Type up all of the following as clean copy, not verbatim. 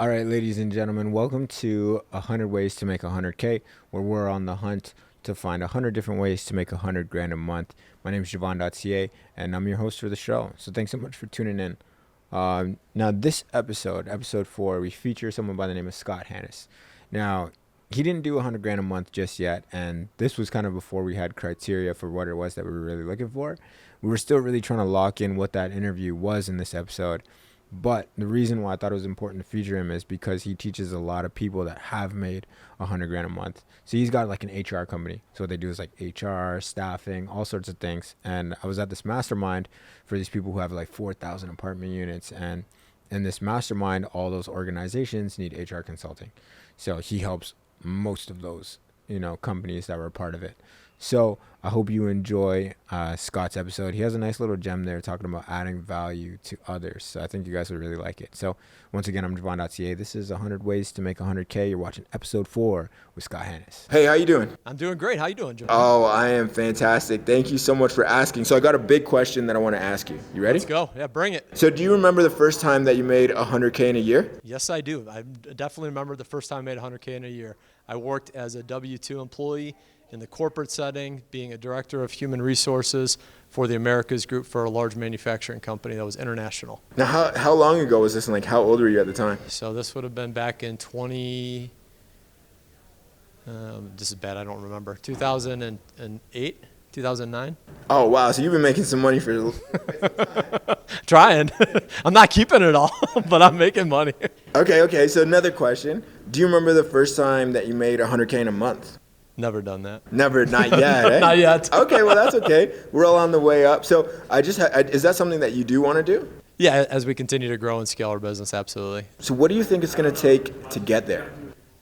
All right, ladies and gentlemen, welcome to 100 Ways to Make 100K, where we're on the hunt to find 100 different ways to make 100 grand a month. My name is Javon.ca, and I'm your host for the show. So thanks so much for tuning in. Now, this episode 4, we feature someone by the name of Scott Hannis. Now, he didn't do 100 grand a month just yet, and this was kind of before we had criteria for what it was that we were really looking for. We were still really trying to lock in what that interview was in this episode. But the reason why I thought it was important to feature him is because he teaches a lot of people that have made 100 grand a month. So he's got like an HR company. So what they do is like HR, staffing, all sorts of things. And I was at this mastermind for these people who have like 4,000 apartment units. And in this mastermind, all those organizations need HR consulting. So he helps most of those, companies that were a part of it. So I hope you enjoy Scott's episode. He has a nice little gem there talking about adding value to others. So I think you guys would really like it. So once again, I'm Javon.ca. This is 100 Ways to Make 100K. You're watching episode 4 with Scott Hannis. Hey, how you doing? I'm doing great. How you doing, Javon? Oh, I am fantastic. Thank you so much for asking. So I got a big question that I want to ask you. You ready? Let's go. Yeah, bring it. So do you remember the first time that you made 100K in a year? Yes, I do. I definitely remember the first time I made 100K in a year. I worked as a W-2 employee in the corporate setting, being a director of human resources for the Americas group for a large manufacturing company that was international. Now, how long ago was this, and like how old were you at the time? So this would have been back in this is bad, I don't remember, 2008, 2009? Oh, wow. So you've been making some money for... Trying. I'm not keeping it all, but I'm making money. Okay. So another question. Do you remember the first time that you made 100K in a month? Never done that. Never, not yet, eh? Not yet. Okay, well, that's okay. We're all on the way up. So is that something that you do want to do? Yeah, as we continue to grow and scale our business, absolutely. So what do you think it's going to take to get there?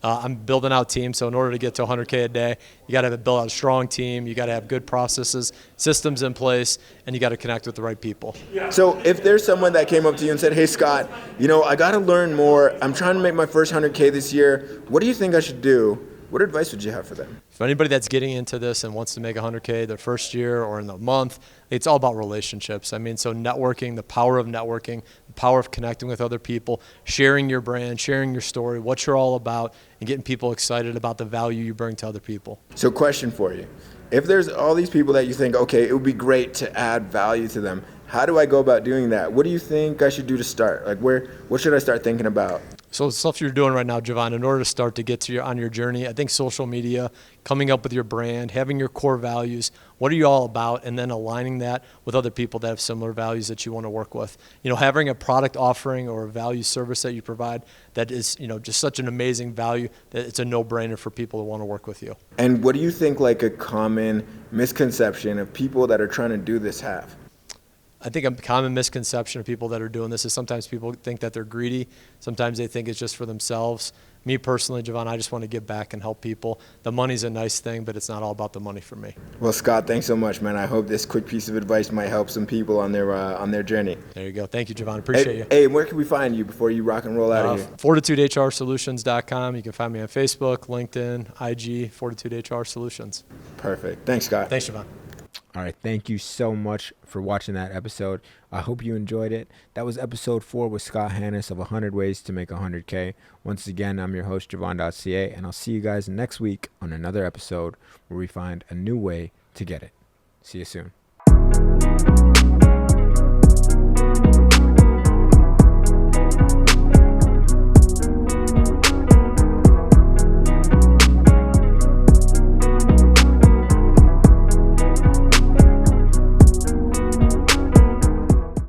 I'm building out teams, so in order to get to 100K a day, you got to build out a strong team, you got to have good processes, systems in place, and you got to connect with the right people. So if there's someone that came up to you and said, hey, Scott, I got to learn more. I'm trying to make my first 100K this year. What do you think I should do? What advice would you have for them? For anybody that's getting into this and wants to make 100K their first year or in the month, it's all about relationships. So networking, the power of networking, the power of connecting with other people, sharing your brand, sharing your story, what you're all about, and getting people excited about the value you bring to other people. So question for you. If there's all these people that you think, okay, it would be great to add value to them, how do I go about doing that? What do you think I should do to start? What should I start thinking about? So the stuff you're doing right now, Javon, in order to start to get on your journey, I think social media, coming up with your brand, having your core values, what are you all about, and then aligning that with other people that have similar values that you want to work with. Having a product offering or a value service that you provide that is, just such an amazing value that it's a no-brainer for people to want to work with you. And what do you think like a common misconception of people that are trying to do this have? I think a common misconception of people that are doing this is sometimes people think that they're greedy. Sometimes they think it's just for themselves. Me personally, Javon, I just want to give back and help people. The money's a nice thing, but it's not all about the money for me. Well, Scott, thanks so much, man. I hope this quick piece of advice might help some people on their journey. There you go. Thank you, Javon. Appreciate you. Hey, where can we find you before you rock and roll out of here? FortitudeHRSolutions.com. You can find me on Facebook, LinkedIn, IG, Fortitude HR Solutions. Perfect. Thanks, Scott. Thanks, Javon. All right, thank you so much for watching that episode. I hope you enjoyed it. That was episode 4 with Scott Hannis of 100 Ways to Make 100K. Once again, I'm your host, Javon.ca, and I'll see you guys next week on another episode where we find a new way to get it. See you soon.